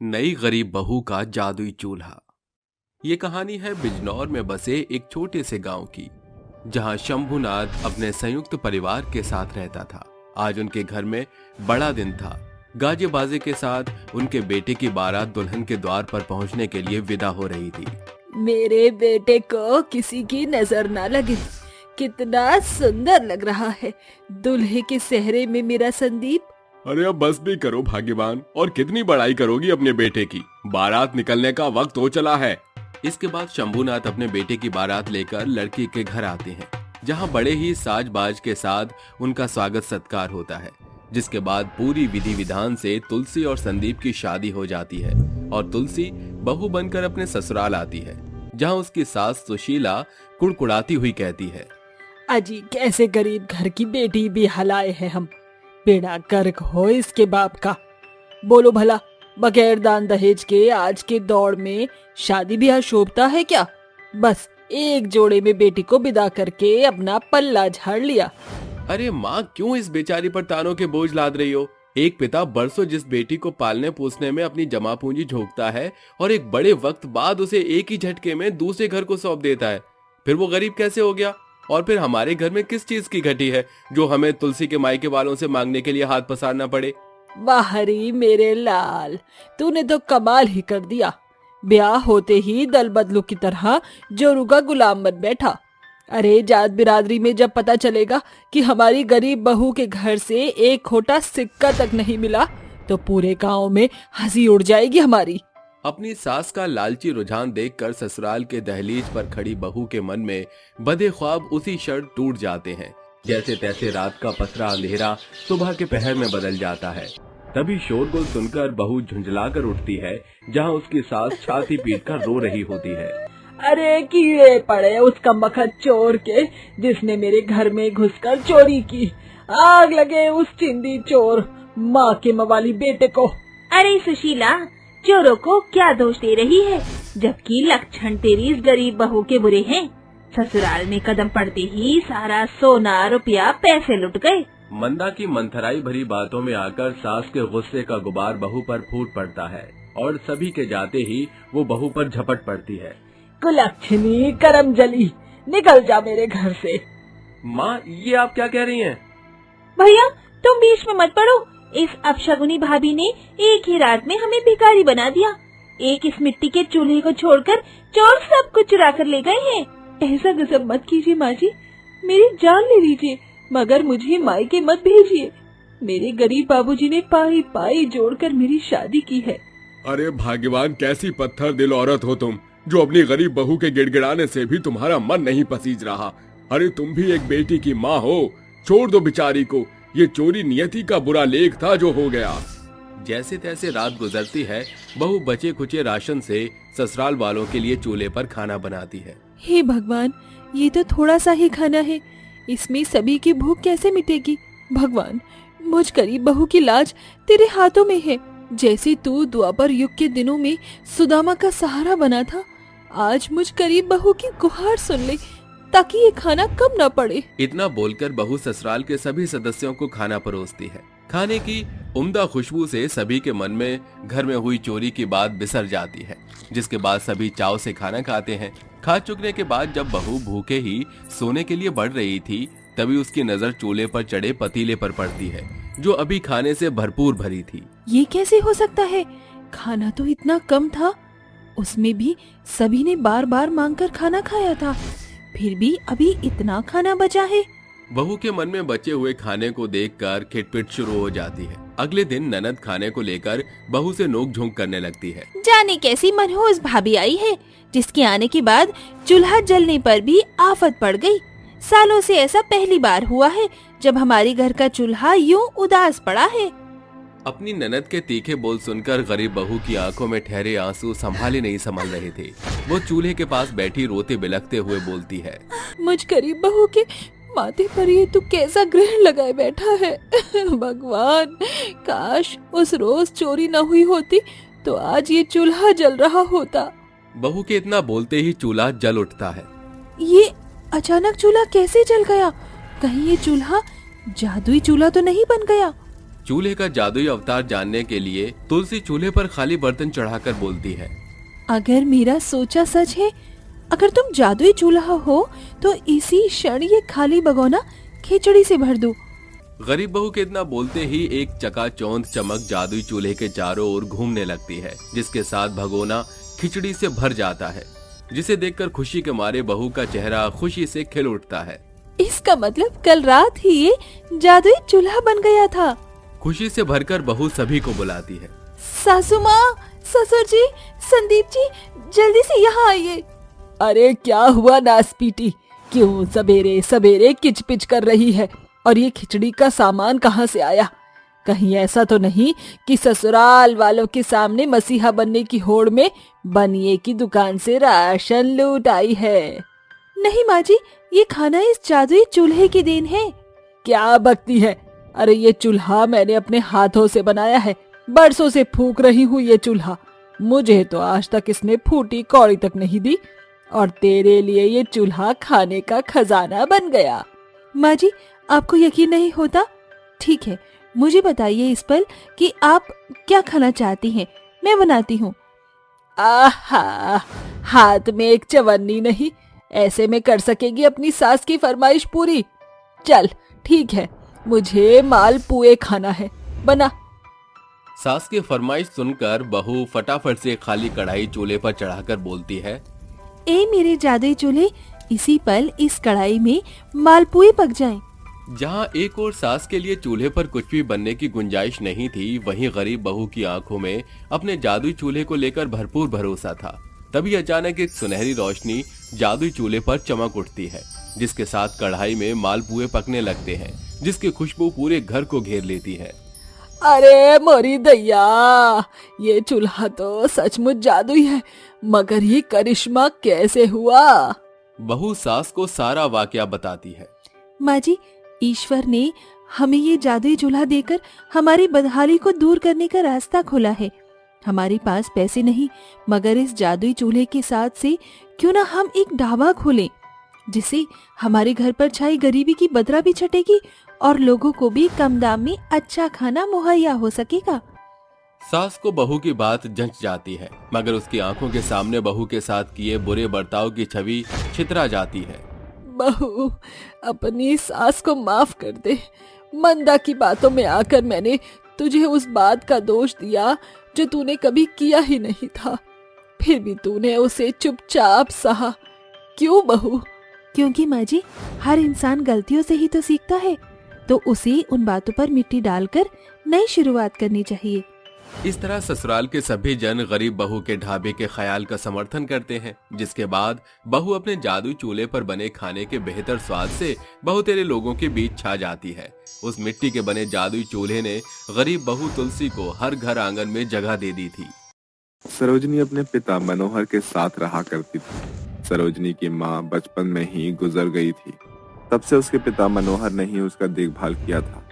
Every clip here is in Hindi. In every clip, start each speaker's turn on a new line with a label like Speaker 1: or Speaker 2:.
Speaker 1: नई गरीब बहू का जादुई चूल्हा। ये कहानी है बिजनौर में बसे एक छोटे से गांव की, जहां शंभुनाथ अपने संयुक्त परिवार के साथ रहता था। आज उनके घर में बड़ा दिन था। गाजे बाजे के साथ उनके बेटे की बारात दुल्हन के द्वार पर पहुंचने के लिए विदा हो रही थी।
Speaker 2: मेरे बेटे को किसी की नजर ना लगे। कितना सुंदर लग रहा है दूल्हे के सेहरे में मेरा संदीप।
Speaker 1: अरे अब बस भी करो भाग्यवान, और कितनी बड़ाई करोगी अपने बेटे की। बारात निकलने का वक्त हो चला है। इसके बाद शंभुनाथ अपने बेटे की बारात लेकर लड़की के घर आते हैं, जहां बड़े ही साज बाज के साथ उनका स्वागत सत्कार होता है। जिसके बाद पूरी विधि विधान से तुलसी और संदीप की शादी हो जाती है और तुलसी बहू बनकर अपने ससुराल आती है, जहां उसकी सास सुशीला कुड़कुड़ाती हुई कहती है,
Speaker 2: अजी कैसे गरीब घर की बेटी भी हलाए हैं हम। बेड़ा गर्क हो इसके बाप का। बोलो भला, बगैर दान दहेज के आज के दौर में शादी ब्याह शोभता है क्या? बस एक जोड़े में बेटी को विदा करके अपना पल्ला झाड़ लिया।
Speaker 1: अरे माँ, क्यों इस बेचारी पर तानों के बोझ लाद रही हो? एक पिता बरसों जिस बेटी को पालने पोसने में अपनी जमा पूंजी झोंकता है और एक बड़े वक्त बाद उसे एक ही झटके में दूसरे घर को सौंप देता है, फिर वो गरीब कैसे हो गया? और फिर हमारे घर में किस चीज की घटी है जो हमें तुलसी के मायके वालों से मांगने के लिए हाथ पसारना पड़े?
Speaker 2: बाहरी मेरे लाल, तूने तो कमाल ही कर दिया। ब्याह होते ही दल बदलू की तरह जोरू का गुलाम बन बैठा। अरे जात बिरादरी में जब पता चलेगा कि हमारी गरीब बहू के घर से एक खोटा सिक्का तक नहीं मिला तो पूरे गांव में हंसी उड़ जाएगी हमारी।
Speaker 1: अपनी सास का लालची रुझान देखकर ससुराल के दहलीज पर खड़ी बहू के मन में बदे ख्वाब उसी क्षण टूट जाते हैं। जैसे तैसे रात का पसरा अंधेरा सुबह के पहर में बदल जाता है। तभी शोरगुल सुनकर बहू झुंझलाकर उठती है, जहां उसकी सास छाती पीटकर रो रही होती है।
Speaker 2: अरे कीड़े पड़े उस कमबख्त चोर के, जिसने मेरे घर में घुसकर चोरी की। आग लगे उस चिंदी चोर माँ के मवाली बेटे को।
Speaker 3: अरे सुशीला, चोरों को क्या दोष दे रही है, जबकि लक्षण तेरी इस गरीब बहू के बुरे हैं। ससुराल में कदम पड़ते ही सारा सोना रुपया पैसे लुट गए।
Speaker 1: मंदा की मंथराई भरी बातों में आकर सास के गुस्से का गुबार बहू पर फूट पड़ता है और सभी के जाते ही वो बहू पर झपट पड़ती है।
Speaker 2: कुलक्षणी करम जली, निकल जा मेरे घर से।
Speaker 1: माँ, ये आप क्या कह रही हैं?
Speaker 3: भैया तुम बीच में मत पड़ो। इस अपशगुनी भाभी ने एक ही रात में हमें भिखारी बना दिया। एक इस मिट्टी के चूल्हे को छोड़कर चोर सब कुछ चुरा कर ले गए हैं। ऐसा गजब मत कीजिए माँ जी, मेरी जान ले लीजिए, मगर मुझे मायके मत भेजिए। मेरे गरीब बाबूजी ने पाई पाई जोड़कर मेरी शादी की है।
Speaker 1: अरे भाग्यवान, कैसी पत्थर दिल औरत हो तुम, जो अपनी गरीब बहू के गिड़गिड़ाने से भी तुम्हारा मन नहीं पसीज रहा। अरे तुम भी एक बेटी की माँ हो, छोड़ दो बेचारी को। ये चोरी नियति का बुरा लेख था जो हो गया। जैसे तैसे रात गुजरती है। बहू बचे खुचे राशन से ससुराल वालों के लिए चूल्हे पर खाना बनाती है।
Speaker 2: हे भगवान, ये तो थोड़ा सा ही खाना है, इसमें सभी की भूख कैसे मिटेगी? भगवान, मुझ गरीब बहू की लाज तेरे हाथों में है। जैसे तू द्वापर युग के दिनों में सुदामा का सहारा बना था, आज मुझ गरीब बहू की गुहार सुन ले, ताकि ये खाना कम न पड़े।
Speaker 1: इतना बोलकर बहू ससुराल के सभी सदस्यों को खाना परोसती है। खाने की उम्दा खुशबू से सभी के मन में घर में हुई चोरी की बात बिसर जाती है, जिसके बाद सभी चाव से खाना खाते हैं। खा चुकने के बाद जब बहू भूखे ही सोने के लिए बढ़ रही थी, तभी उसकी नजर चूल्हे पर चढ़े पतीले पर पड़ती है, जो अभी खाने से भरपूर भरी थी।
Speaker 2: ये कैसे हो सकता है? खाना तो इतना कम था, उसमें भी सभी ने बार बार मांगकर खाना खाया था, फिर भी अभी इतना खाना बचा है।
Speaker 1: बहू के मन में बचे हुए खाने को देखकर खिटपिट शुरू हो जाती है। अगले दिन ननद खाने को लेकर बहू से नोक झोंक करने लगती है।
Speaker 3: जाने कैसी मनहूस भाभी आई है, जिसके आने के बाद चूल्हा जलने पर भी आफत पड़ गई। सालों से ऐसा पहली बार हुआ है जब हमारे घर का चूल्हा यूं उदास पड़ा है।
Speaker 1: अपनी ननद के तीखे बोल सुनकर गरीब बहू की आंखों में ठहरे आंसू संभाले नहीं संभल रहे थे। वो चूल्हे के पास बैठी रोते बिलखते हुए बोलती है,
Speaker 2: मुझ गरीब बहू के माथे पर ये तू कैसा ग्रहण लगाए बैठा है। भगवान, काश उस रोज चोरी न हुई होती तो आज ये चूल्हा जल रहा होता।
Speaker 1: बहू के इतना बोलते ही चूल्हा जल उठता है।
Speaker 2: ये अचानक चूल्हा कैसे जल गया? कहीं ये चूल्हा जादुई चूल्हा तो नहीं बन गया?
Speaker 1: चूल्हे का जादुई अवतार जानने के लिए तुलसी चूल्हे पर खाली बर्तन चढ़ाकर बोलती है,
Speaker 2: अगर मेरा सोचा सच है, अगर तुम जादुई चूल्हा हो तो इसी क्षण ये खाली भगोना खिचड़ी से भर दो।
Speaker 1: गरीब बहू के इतना बोलते ही एक चकाचौंध चमक जादुई चूल्हे के चारों ओर घूमने लगती है, जिसके साथ भगोना खिचड़ी से भर जाता है, जिसे देखकर खुशी के मारे बहू का चेहरा खुशी से खिल उठता है।
Speaker 2: इसका मतलब कल रात ही ये जादुई चूल्हा बन गया था।
Speaker 1: खुशी से भरकर बहू सभी को बुलाती है।
Speaker 2: सासू माँ, ससुर जी, संदीप जी, जल्दी से यहाँ आइए। अरे क्या हुआ नासपीटी, क्यों सवेरे सवेरे किचपिच कर रही है? और ये खिचड़ी का सामान कहाँ से आया? कहीं ऐसा तो नहीं कि ससुराल वालों के सामने मसीहा बनने की होड़ में बनिए की दुकान से राशन लूट आई है? नहीं माँ जी, ये खाना इस जादुई चूल्हे की देन है। क्या बकती है? अरे ये चूल्हा मैंने अपने हाथों से बनाया है, बरसों से फूंक रही हूँ ये चूल्हा। मुझे तो आज तक इसने फूटी कौड़ी तक नहीं दी, और तेरे लिए ये चूल्हा खाने का खजाना बन गया। माँ जी, आपको यकीन नहीं होता? ठीक है, मुझे बताइए इस पल कि आप क्या खाना चाहती हैं, मैं बनाती हूँ। आहा, हाथ में एक चवन्नी नहीं, ऐसे में कर सकेगी अपनी सास की फरमाइश पूरी? चल ठीक है, मुझे मालपुए खाना है, बना।
Speaker 1: सास की फरमाइश सुनकर बहू फटाफट से खाली कढ़ाई चूल्हे पर चढ़ाकर बोलती है,
Speaker 2: ए मेरे जादुई चूल्हे, इसी पल इस कढ़ाई में मालपुए पक जाएं।
Speaker 1: जहाँ एक और सास के लिए चूल्हे पर कुछ भी बनने की गुंजाइश नहीं थी, वहीं गरीब बहू की आंखों में अपने जादुई चूल्हे को लेकर भरपूर भरोसा था। तभी अचानक एक सुनहरी रोशनी जादुई चूल्हे पर चमक उठती है, जिसके साथ कढ़ाई में मालपुए पकने लगते हैं, जिसकी खुशबू पूरे घर को घेर लेती है।
Speaker 2: अरे मोरी दैया, ये चूल्हा तो सचमुच जादुई है, मगर ये करिश्मा कैसे हुआ?
Speaker 1: बहू सास को सारा वाकया बताती है।
Speaker 2: माँ जी, ईश्वर ने हमें ये जादुई चूल्हा देकर हमारी बदहाली को दूर करने का रास्ता खोला है। हमारे पास पैसे नहीं, मगर इस जादुई चूल्हे के साथ से क्यों ना हम एक ढाबा खोलें, जिससे हमारे घर पर छाई गरीबी की बदरा भी छटेगी और लोगों को भी कम दाम में अच्छा खाना मुहैया हो सकेगा।
Speaker 1: सास को बहू की बात जंच जाती है, मगर उसकी आंखों के सामने बहू के साथ किए बुरे बर्ताव की छवि छितरा जाती है। बहू, अपनी सास को माफ कर दे। मंदा की बातों में आकर मैंने तुझे उस बात का दोष दिया जो तूने कभी किया ही नहीं था, फिर भी तूने उसे चुपचाप सहा। क्यों बहू? क्योंकि माँ जी, हर इंसान गलतियों से ही तो सीखता है, तो उसे उन बातों पर मिट्टी डालकर नई शुरुआत करनी चाहिए। इस तरह ससुराल के सभी जन गरीब बहू के ढाबे के ख्याल का समर्थन करते हैं, जिसके बाद बहू अपने जादुई चूल्हे पर बने खाने के बेहतर स्वाद से बहुतेरे लोगों के बीच छा जाती है। उस मिट्टी के बने जादुई चूल्हे ने गरीब बहू तुलसी को हर घर आंगन में जगह दे दी थी।
Speaker 4: सरोजनी अपने पिता मनोहर के साथ रहा करती थी। सरोजनी की माँ बचपन में ही गुजर गई थी। तब से उसके पिता मनोहर ने ही उसका देखभाल किया था।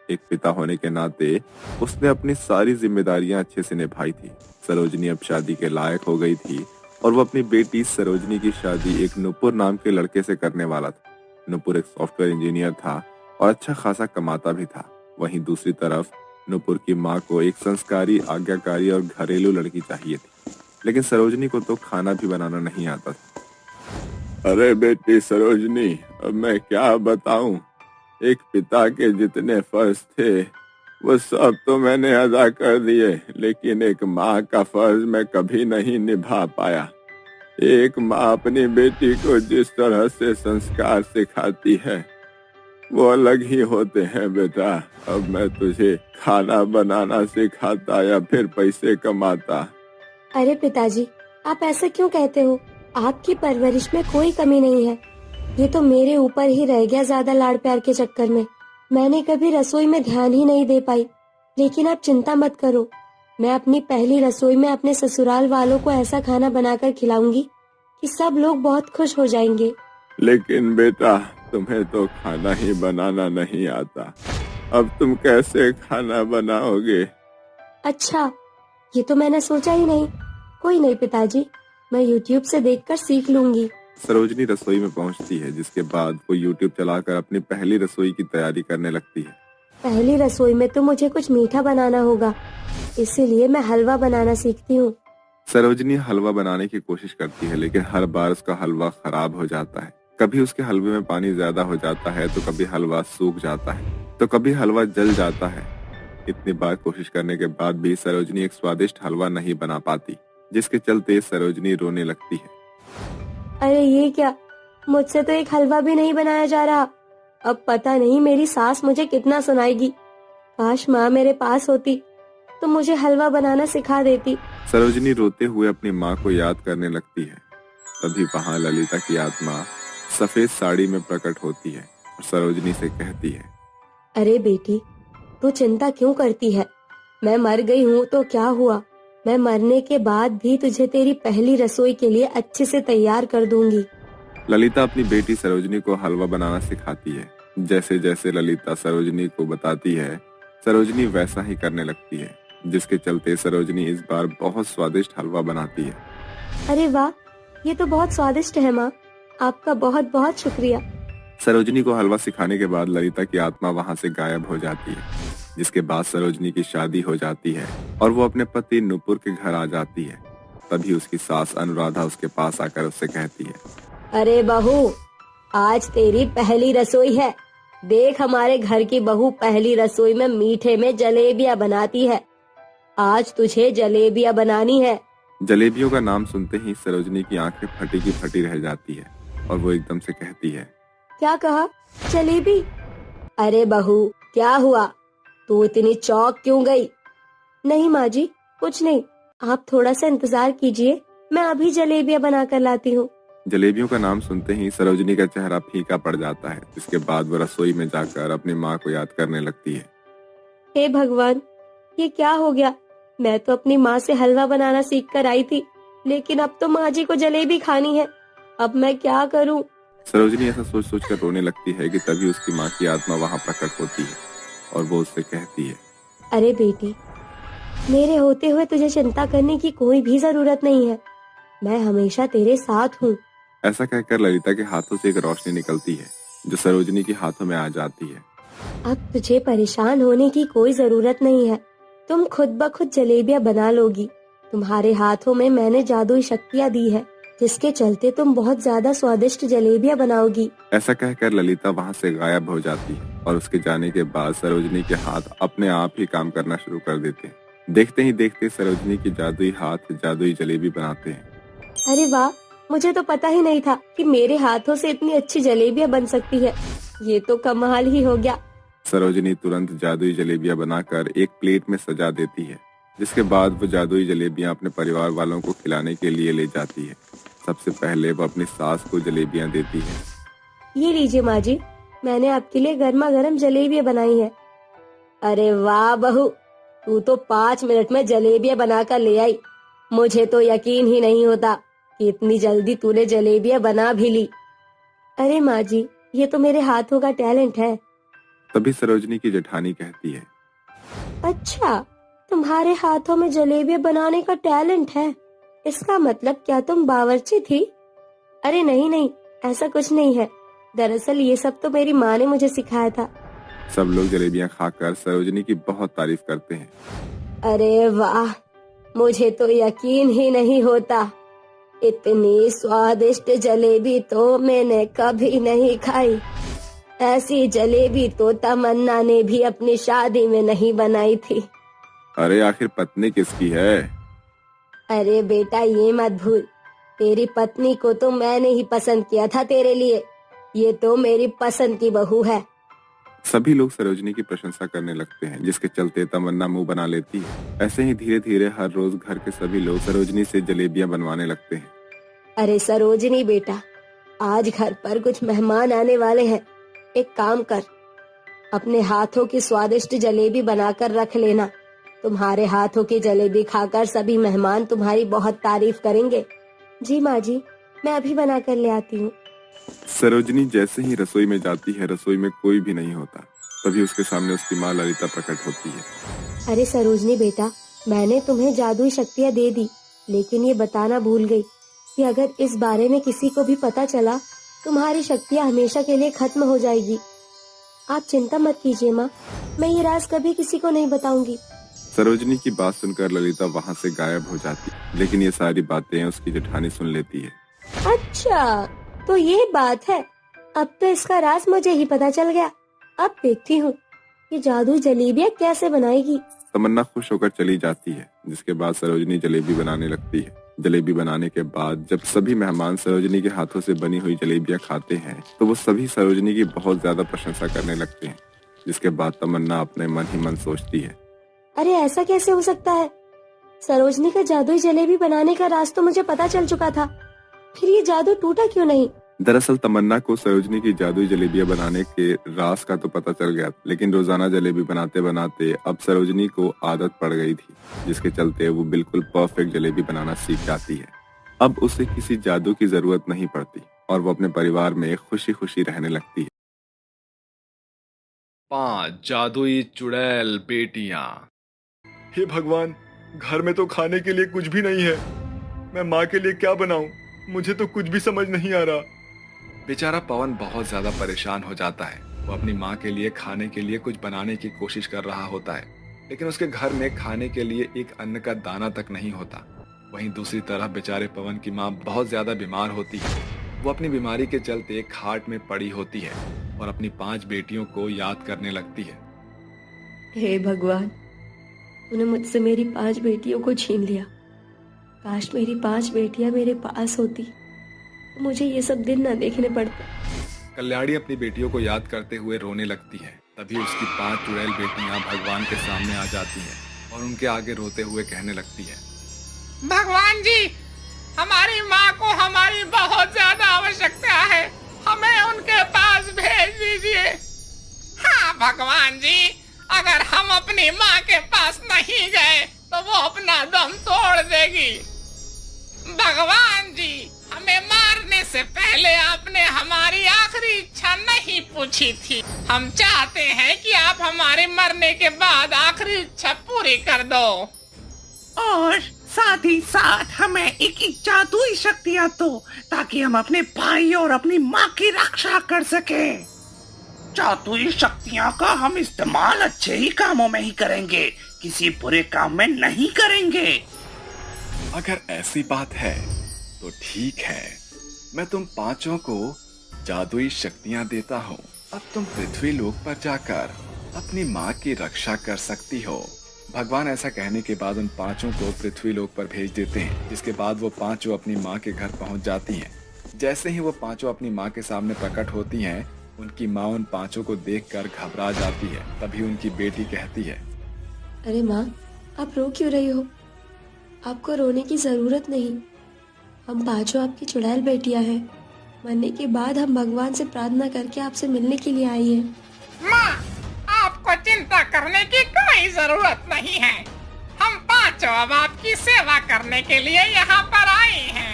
Speaker 4: एक पिता होने के नाते उसने अपनी सारी जिम्मेदारियां अच्छे से निभाई थी। सरोजनी अब शादी के लायक हो गई थी और वो अपनी बेटी सरोजनी की शादी एक नुपुर नाम के लड़के से करने वाला था। नुपुर एक सॉफ्टवेयर इंजीनियर था और अच्छा खासा कमाता भी था। वहीं दूसरी तरफ नुपुर की माँ को एक संस्कारी, आज्ञाकारी और घरेलू लड़की चाहिए थी, लेकिन सरोजनी को तो खाना भी बनाना नहीं आता था। अरे बेटी सरोजनी, अब मैं क्या बताऊं, एक पिता के जितने फर्ज थे वो सब तो मैंने अदा कर दिए, लेकिन एक माँ का फर्ज मैं कभी नहीं निभा पाया। एक माँ अपनी बेटी को जिस तरह से संस्कार सिखाती है वो अलग ही होते हैं बेटा। अब मैं तुझे खाना बनाना सिखाता या फिर पैसे कमाता।
Speaker 5: अरे पिताजी, आप ऐसा क्यों कहते हो? आपकी परवरिश में कोई कमी नहीं है। ये तो मेरे ऊपर ही रह गया ज्यादा लाड़ प्यार के चक्कर में। मैंने कभी रसोई में ध्यान ही नहीं दे पाई। लेकिन आप चिंता मत करो, मैं अपनी पहली रसोई में अपने ससुराल वालों को ऐसा खाना बनाकर खिलाऊंगी कि सब लोग बहुत खुश हो जाएंगे।
Speaker 4: लेकिन बेटा, तुम्हें तो खाना ही बनाना नहीं आता, अब तुम कैसे खाना बनाओगे?
Speaker 5: अच्छा, ये तो मैंने सोचा ही नहीं। कोई नहीं पिताजी, मैं YouTube से देखकर सीख लूंगी।
Speaker 4: सरोजनी रसोई में पहुंचती है, जिसके बाद वो YouTube चलाकर अपनी पहली रसोई की तैयारी करने लगती है।
Speaker 5: पहली रसोई में तो मुझे कुछ मीठा बनाना होगा, इसीलिए मैं हलवा बनाना सीखती हूँ।
Speaker 4: सरोजनी हलवा बनाने की कोशिश करती है, लेकिन हर बार उसका हलवा खराब हो जाता है। कभी उसके हलवे में पानी ज्यादा हो जाता है, तो कभी हलवा सूख जाता है, तो कभी हलवा जल जाता है। इतनी बार कोशिश करने के बाद भी सरोजनी एक स्वादिष्ट हलवा नहीं बना पाती, जिसके चलते सरोजनी रोने लगती है।
Speaker 5: अरे ये क्या, मुझसे तो एक हलवा भी नहीं बनाया जा रहा। अब पता नहीं मेरी सास मुझे कितना सुनाएगी। काश माँ मेरे पास होती तो मुझे हलवा बनाना सिखा देती।
Speaker 4: सरोजनी रोते हुए अपनी माँ को याद करने लगती है। तभी वहाँ ललिता की आत्मा सफेद साड़ी में प्रकट होती है और सरोजनी से कहती है,
Speaker 5: अरे बेटी, तू चिंता क्यों करती है? मैं मर गई हूँ तो क्या हुआ? मैं मरने के बाद भी तुझे तेरी पहली रसोई के लिए अच्छे से तैयार कर दूंगी।
Speaker 4: ललिता अपनी बेटी सरोजनी को हलवा बनाना सिखाती है। जैसे जैसे ललिता सरोजनी को बताती है, सरोजनी वैसा ही करने लगती है, जिसके चलते सरोजनी इस बार बहुत स्वादिष्ट हलवा बनाती है।
Speaker 5: अरे वाह, ये तो बहुत स्वादिष्ट है माँ, आपका बहुत बहुत शुक्रिया।
Speaker 4: सरोजनी को हलवा सिखाने के बाद ललिता की आत्मा वहाँ से गायब हो जाती है, जिसके बाद सरोजनी की शादी हो जाती है और वो अपने पति नुपुर के घर आ जाती है। तभी उसकी सास अनुराधा उसके पास आकर उससे कहती है,
Speaker 5: अरे बहू, आज तेरी पहली रसोई है। देख, हमारे घर की बहू पहली रसोई में मीठे में जलेबियाँ बनाती है। आज तुझे जलेबियाँ बनानी है।
Speaker 4: जलेबियों का नाम सुनते ही सरोजनी की आंखें फटी की फटी रह जाती है और वो एकदम से कहती है,
Speaker 5: क्या कहा? जलेबी? अरे बहू, क्या हुआ? तू इतनी चौंक क्यों गई? नहीं माँ जी, कुछ नहीं, आप थोड़ा सा इंतजार कीजिए, मैं अभी जलेबियाँ बना कर लाती हूँ।
Speaker 4: जलेबियों का नाम सुनते ही सरोजनी का चेहरा फीका पड़ जाता है। इसके बाद वो रसोई में जाकर अपनी माँ को याद करने लगती है।
Speaker 5: हे भगवान, ये क्या हो गया? मैं तो अपनी माँ से हलवा बनाना सीख कर आई थी, लेकिन अब तो माँ जी को जलेबी खानी है। अब मैं क्या करूँ?
Speaker 4: सरोजनी ऐसा सोच सोच कर रोने लगती है कि तभी उसकी माँ की आत्मा वहाँ प्रकट होती है और वो उससे कहती है,
Speaker 5: अरे बेटी, मेरे होते हुए तुझे चिंता करने की कोई भी जरूरत नहीं है। मैं हमेशा तेरे साथ हूँ।
Speaker 4: ऐसा कहकर ललिता के हाथों से एक रोशनी निकलती है, जो सरोजनी के हाथों में आ जाती है।
Speaker 5: अब तुझे परेशान होने की कोई जरूरत नहीं है। तुम खुद ब खुद जलेबियाँ बना लोगी। तुम्हारे हाथों में मैंने जादुई शक्तियाँ दी है, जिसके चलते तुम बहुत ज्यादा स्वादिष्ट जलेबियाँ बनाओगी।
Speaker 4: ऐसा कहकर ललिता वहाँ से गायब हो जाती है और उसके जाने के बाद सरोजनी के हाथ अपने आप ही काम करना शुरू कर देते हैं। देखते ही देखते सरोजनी की जादुई हाथ जादुई जलेबी बनाते हैं।
Speaker 5: अरे वाह, मुझे तो पता ही नहीं था कि मेरे हाथों से इतनी अच्छी जलेबियाँ बन सकती है। ये तो कमाल ही हो गया।
Speaker 4: सरोजनी तुरंत जादुई जलेबियाँ बनाकर एक प्लेट में सजा देती है, जिसके बाद वो जादुई जलेबियाँ अपने परिवार वालों को खिलाने के लिए ले जाती है। सबसे पहले वो अपनी सास को जलेबियाँ देती है।
Speaker 5: ये लीजिए माँ जी, मैंने आपके लिए गर्मा गर्म जलेबियाँ बनाई है। अरे वाह बहू, तू तो 5 मिनट में जलेबियाँ बनाकर ले आई। मुझे तो यकीन ही नहीं होता कि इतनी जल्दी तूने जलेबियाँ बना भी ली। अरे माँ जी, ये तो मेरे हाथों का टैलेंट है।
Speaker 4: तभी सरोजनी की जेठानी कहती है,
Speaker 5: अच्छा, तुम्हारे हाथों में जलेबियाँ बनाने का टैलेंट है? इसका मतलब क्या तुम बावर्ची थी? अरे नहीं नहीं, ऐसा कुछ नहीं है। दरअसल ये सब तो मेरी माँ ने मुझे सिखाया था।
Speaker 4: सब लोग जलेबियाँ खाकर सरोजनी की बहुत तारीफ करते हैं।
Speaker 5: अरे वाह, मुझे तो यकीन ही नहीं होता। इतनी स्वादिष्ट जलेबी तो मैंने कभी नहीं खाई। ऐसी जलेबी तो तमन्ना ने भी अपनी शादी में नहीं बनाई थी।
Speaker 4: अरे आखिर पत्नी किसकी है?
Speaker 5: अरे बेटा, ये मत भूल, तेरी पत्नी को तो मैंने ही पसंद किया था तेरे लिए। ये तो मेरी पसंद की बहू है।
Speaker 4: सभी लोग सरोजनी की प्रशंसा करने लगते हैं, जिसके चलते तमन्ना मुंह बना लेती है। ऐसे ही धीरे धीरे हर रोज घर के सभी लोग सरोजनी से जलेबियाँ बनवाने लगते हैं।
Speaker 5: अरे सरोजनी बेटा, आज घर पर कुछ मेहमान आने वाले हैं। एक काम कर, अपने हाथों की स्वादिष्ट जलेबी बनाकर रख लेना। तुम्हारे हाथों की जलेबी खाकर सभी मेहमान तुम्हारी बहुत तारीफ करेंगे। जी माँ जी, मैं अभी बना कर ले आती हूँ।
Speaker 4: सरोजनी जैसे ही रसोई में जाती है, रसोई में कोई भी नहीं होता। तभी उसके सामने उसकी माँ ललिता प्रकट होती है।
Speaker 5: अरे सरोजनी बेटा, मैंने तुम्हें जादुई शक्तियाँ दे दी, लेकिन ये बताना भूल गई कि अगर इस बारे में किसी को भी पता चला, तुम्हारी शक्तियाँ हमेशा के लिए खत्म हो जाएगी। आप चिंता मत कीजिए माँ, मैं ये राज कभी किसी को नहीं बताऊंगी।
Speaker 4: सरोजनी की बात सुनकर ललिता वहाँ से गायब हो जाती, लेकिन ये सारी बातें उसकी जेठानी सुन लेती है।
Speaker 5: अच्छा, तो ये बात है। अब तो इसका राज मुझे ही पता चल गया। अब देखती हूँ ये जादू जलेबियाँ कैसे बनाएगी।
Speaker 4: तमन्ना खुश होकर चली जाती है, जिसके बाद सरोजनी जलेबी बनाने लगती है। जलेबी बनाने के बाद जब सभी मेहमान सरोजनी के हाथों से बनी हुई जलेबियाँ खाते हैं तो वो सभी सरोजनी की बहुत ज्यादा प्रशंसा करने लगते हैं, जिसके बाद तमन्ना अपने मन ही मन सोचती है,
Speaker 5: अरे ऐसा कैसे हो सकता है? सरोजनी का जादुई जलेबी बनाने का राज तो मुझे पता चल चुका था, फिर ये जादू टूटा क्यों नहीं?
Speaker 4: दरअसल तमन्ना को सरोजनी की जादुई जलेबियां बनाने के राज का तो पता चल गया, लेकिन रोजाना जलेबी बनाते बनाते अब सरोजनी को आदत पड़ गई थी, जिसके चलते वो बिल्कुल परफेक्ट जलेबी बनाना सीख जाती है। अब उसे किसी जादू की जरूरत नहीं पड़ती और वो अपने परिवार में खुशी खुशी रहने लगती है।
Speaker 1: 5 जादुई चुड़ैल बेटियां।
Speaker 6: हे भगवान, घर में तो खाने के लिए कुछ भी नहीं है। मैं माँ के लिए क्या बनाऊं? मुझे तो कुछ भी समझ नहीं आ रहा।
Speaker 1: बेचारा पवन बहुत ज्यादा परेशान हो जाता है। वो अपनी माँ के लिए खाने के लिए कुछ बनाने की कोशिश कर रहा होता है, लेकिन उसके घर में खाने के लिए एक अन्न का दाना तक नहीं होता। वहीं दूसरी तरफ बेचारे पवन की माँ बहुत ज्यादा बीमार होती है। वो अपनी बीमारी के चलते खाट में पड़ी होती है और अपनी 5 बेटियों को याद करने लगती है।
Speaker 5: हे भगवान, तूने मुझसे मेरी 5 बेटियों को छीन लिया। काश मेरी 5 बेटियां मेरे पास होती तो मुझे ये सब दिन न देखने पड़ते।
Speaker 1: कल्याणी अपनी बेटियों को याद करते हुए रोने लगती है। तभी उसकी 5 चुड़ैल बेटियां भगवान के सामने आ जाती हैं और उनके आगे रोते हुए कहने लगती है,
Speaker 7: भगवान जी, हमारी माँ को हमारी बहुत ज्यादा आवश्यकता है, हमें उनके पास भेज दीजिए। हाँ भगवान जी, अगर हम अपनी माँ के पास नहीं गए तो वो अपना दम तोड़ देगी। भगवान जी, हमें मारने से पहले आपने हमारी आखिरी इच्छा नहीं पूछी थी। हम चाहते हैं कि आप हमारे मरने के बाद आखिरी इच्छा पूरी कर दो।
Speaker 8: और साथ ही साथ हमें एक जादुई शक्तियाँ दो, ताकि हम अपने भाई और अपनी माँ की रक्षा कर सके। जादुई शक्तियाँ का हम इस्तेमाल अच्छे ही कामों में ही करेंगे, किसी बुरे काम में नहीं करेंगे।
Speaker 1: अगर ऐसी बात है तो ठीक है, मैं तुम 5 को जादुई शक्तियाँ देता हूँ। अब तुम पृथ्वी लोक पर जाकर अपनी माँ की रक्षा कर सकती हो। भगवान ऐसा कहने के बाद उन 5 को पृथ्वी लोक पर भेज देते हैं, जिसके बाद वो 5 अपनी माँ के घर पहुँच जाती हैं। जैसे ही वो 5 अपनी माँ के सामने प्रकट होती हैं, उनकी माँ उन 5 को देखकर घबरा जाती है। तभी उनकी बेटी कहती है,
Speaker 5: अरे माँ, आप रो क्यों रही हो? आपको रोने की जरूरत नहीं। हम 5 आपकी चुड़ैल बेटियां हैं। मरने के बाद हम भगवान से प्रार्थना करके आपसे मिलने के लिए आई हैं।
Speaker 7: माँ, आपको चिंता करने की कोई जरूरत नहीं है। हम 5 अब आपकी सेवा करने के लिए यहाँ पर आए हैं।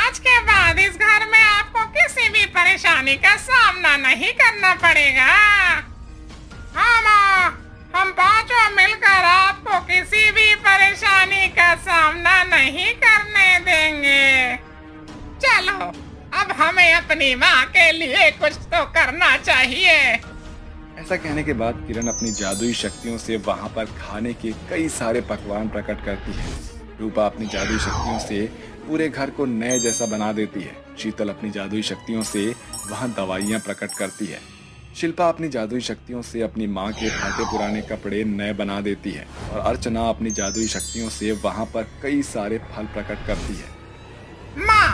Speaker 7: आज के बाद इस घर में आपको किसी भी परेशानी का सामना नहीं करना पड़ेगा। हाँ माँ, हम 5 मिलकर आपको किसी भी परेशानी का सामना नहीं करने देंगे। चलो, अब हमें अपनी माँ के लिए कुछ तो करना चाहिए।
Speaker 1: ऐसा कहने के बाद किरण अपनी जादुई शक्तियों से वहाँ पर खाने के कई सारे पकवान प्रकट करती है। रूपा अपनी जादुई शक्तियों से पूरे घर को नए जैसा बना देती है। शीतल अपनी जादुई शक्तियों से वहाँ दवाइयाँ प्रकट करती है। शिल्पा अपनी जादुई शक्तियों से अपनी माँ के फटे पुराने कपड़े नए बना देती है और अर्चना अपनी जादुई शक्तियों से वहाँ पर कई सारे फल प्रकट करती है।
Speaker 7: माँ,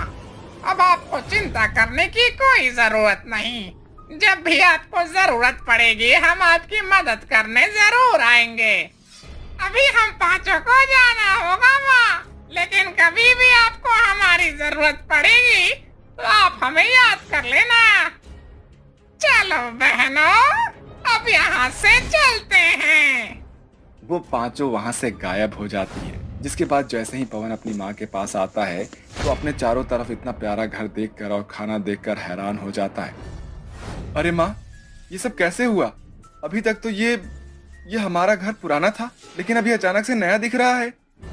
Speaker 7: अब आपको चिंता करने की कोई जरूरत नहीं। जब भी आपको जरूरत पड़ेगी हम आपकी मदद करने जरूर आएंगे। अभी हम 5 को जाना होगा माँ, लेकिन कभी भी आपको हमारी जरूरत पड़ेगी तो आप हमें याद कर लेना। चलो बहनों, अब यहाँ से चलते हैं।
Speaker 1: वो 5 वहाँ से गायब हो जाती हैं। जिसके बाद जैसे ही पवन अपनी माँ के पास आता है तो अपने चारों तरफ इतना प्यारा घर देखकर और खाना देखकर हैरान हो जाता है। अरे माँ, ये सब कैसे हुआ? अभी तक तो ये हमारा घर पुराना था, लेकिन अभी अचानक से नया दिख रहा है।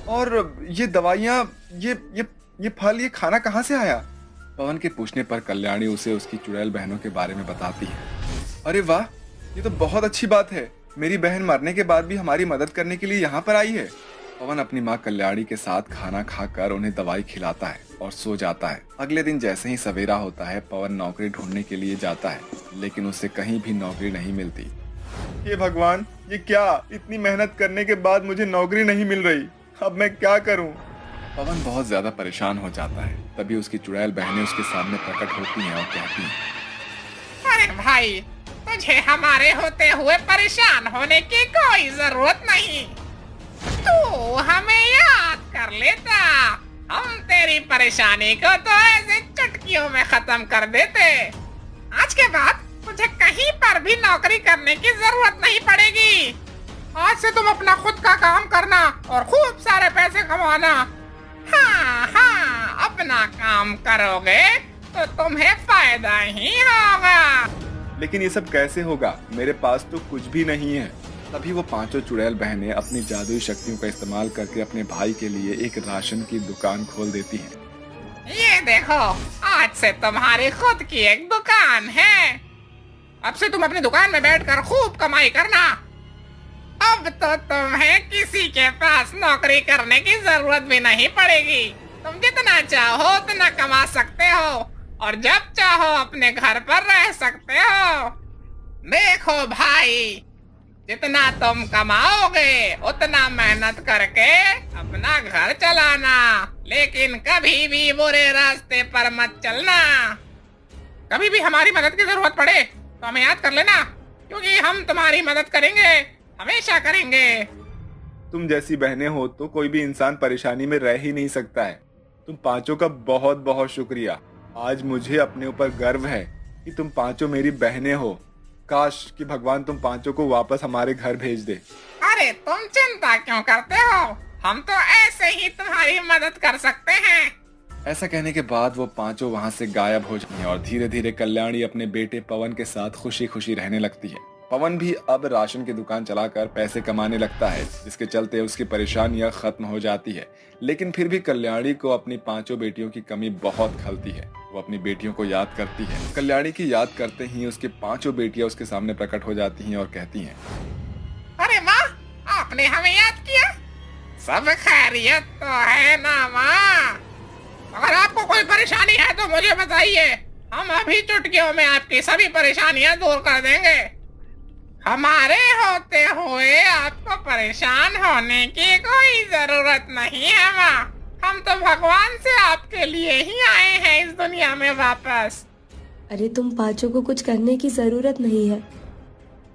Speaker 1: और ये दवाइयाँ, ये फल, ये खाना कहाँ से आया? पवन के पूछने पर कल्याणी उसे उसकी चुड़ैल बहनों के बारे में बताती है।
Speaker 6: अरे वाह, ये तो बहुत अच्छी बात है। मेरी बहन मरने के बाद भी हमारी मदद करने के लिए यहाँ पर आई है। पवन अपनी माँ कल्याणी के साथ खाना खाकर उन्हें दवाई खिलाता है और सो जाता है। अगले दिन जैसे ही सवेरा होता है, पवन नौकरी ढूंढने के लिए जाता है, लेकिन उसे कहीं भी नौकरी नहीं मिलती। ये भगवान, ये क्या, इतनी मेहनत करने के बाद मुझे नौकरी नहीं मिल रही, अब मैं क्या करूं? पवन बहुत ज्यादा परेशान हो जाता है। तभी उसकी चुड़ैल बहनें उसके सामने प्रकट होती हैं और कहती हैं,
Speaker 7: अरे भाई, तुझे हमारे होते हुए परेशान होने की कोई जरूरत नहीं। तू हमें याद कर लेता, हम तेरी परेशानी को तो ऐसे चुटकियों में खत्म कर देते। आज के बाद तुझे कहीं पर भी नौकरी करने की जरूरत नहीं पड़ेगी। आज से तुम अपना खुद का काम करना और खूब सारे पैसे कमाना। हाँ हाँ, अपना काम करोगे तो तुम्हें फायदा ही होगा।
Speaker 6: लेकिन ये सब कैसे होगा? मेरे पास तो कुछ भी नहीं है। तभी वो पांचों चुड़ैल बहनें अपनी जादुई शक्तियों का इस्तेमाल करके अपने भाई के लिए एक राशन की दुकान खोल देती हैं।
Speaker 7: ये देखो, आज से तुम्हारी खुद की एक दुकान है। अब से तुम अपनी दुकान में बैठकर खूब कमाई करना। अब तो तुम्हें किसी के पास नौकरी करने की जरूरत भी नहीं पड़ेगी। तुम जितना चाहो उतना कमा सकते हो और जब चाहो अपने घर पर रह सकते हो। देखो भाई, जितना तुम कमाओगे उतना मेहनत करके अपना घर चलाना, लेकिन कभी भी बुरे रास्ते पर मत चलना। कभी भी हमारी मदद की जरूरत पड़े तो हमें याद कर लेना, क्योंकि हम तुम्हारी मदद करेंगे, हमेशा करेंगे।
Speaker 6: तुम जैसी बहनें हो तो कोई भी इंसान परेशानी में रह ही नहीं सकता है। तुम पांचों का बहुत बहुत शुक्रिया। आज मुझे अपने ऊपर गर्व है कि तुम पांचों मेरी बहनें हो। काश कि भगवान तुम पांचों को वापस हमारे घर भेज दे।
Speaker 7: अरे तुम चिंता क्यों करते हो, हम तो ऐसे ही तुम्हारी मदद कर सकते हैं।
Speaker 6: ऐसा कहने के बाद वो पांचों वहाँ से गायब हो जाती हैं और धीरे धीरे कल्याणी अपने बेटे पवन के साथ खुशी खुशी रहने लगती है। पवन भी अब राशन की दुकान चलाकर पैसे कमाने लगता है, जिसके चलते उसकी परेशानियां खत्म हो जाती है। लेकिन फिर भी कल्याणी को अपनी पांचों बेटियों की कमी बहुत खलती है। वो अपनी बेटियों को याद करती है। कल्याणी की याद करते ही उसकी पांचों बेटियां उसके सामने प्रकट हो जाती हैं और कहती हैं,
Speaker 7: अरे माँ, आपने हमें याद किया। सब खैरियत तो है ना माँ? अगर आपको कोई परेशानी है तो मुझे बताइए, हम अभी चुटकियों में आपकी सभी परेशानियां दूर कर देंगे। हमारे होते हुए आपको परेशान होने की कोई जरूरत नहीं है माँ। हम तो भगवान से आपके लिए ही आए हैं इस दुनिया में वापस।
Speaker 5: अरे तुम पांचों को कुछ करने की जरूरत नहीं है।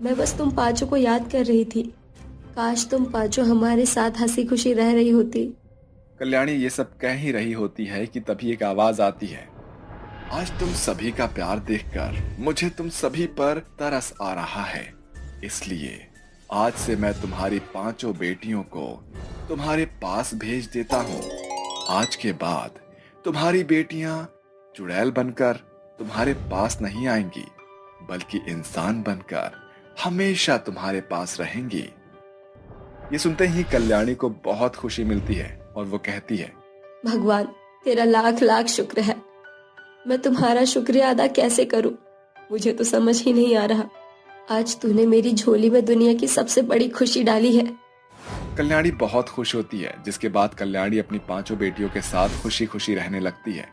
Speaker 5: मैं बस तुम पांचों को याद कर रही थी। काश तुम पांचों हमारे साथ हंसी खुशी रह रही होती।
Speaker 6: कल्याणी ये सब कह ही रही होती है कि तभी एक आवाज आती है, आज तुम सभी का प्यार देखकर मुझे तुम सभी पर तरस आ रहा है। इसलिए आज से मैं तुम्हारी पांचों बेटियों को तुम्हारे पास भेज देता हूँ। आज के बाद तुम्हारी बेटियां चुड़ैल बनकर तुम्हारे पास नहीं आएंगी, बल्कि इंसान बनकर हमेशा तुम्हारे पास रहेंगी। ये सुनते ही कल्याणी को बहुत खुशी मिलती है और वो कहती है,
Speaker 5: भगवान तेरा लाख लाख शुक्र है। मैं तुम्हारा शुक्रिया अदा कैसे करूं, मुझे तो समझ ही नहीं आ रहा। आज तूने मेरी झोली में दुनिया की सबसे बड़ी खुशी डाली है।
Speaker 6: कल्याणी बहुत खुश होती है, जिसके बाद कल्याणी अपनी पांचों बेटियों के साथ खुशी खुशी रहने लगती है।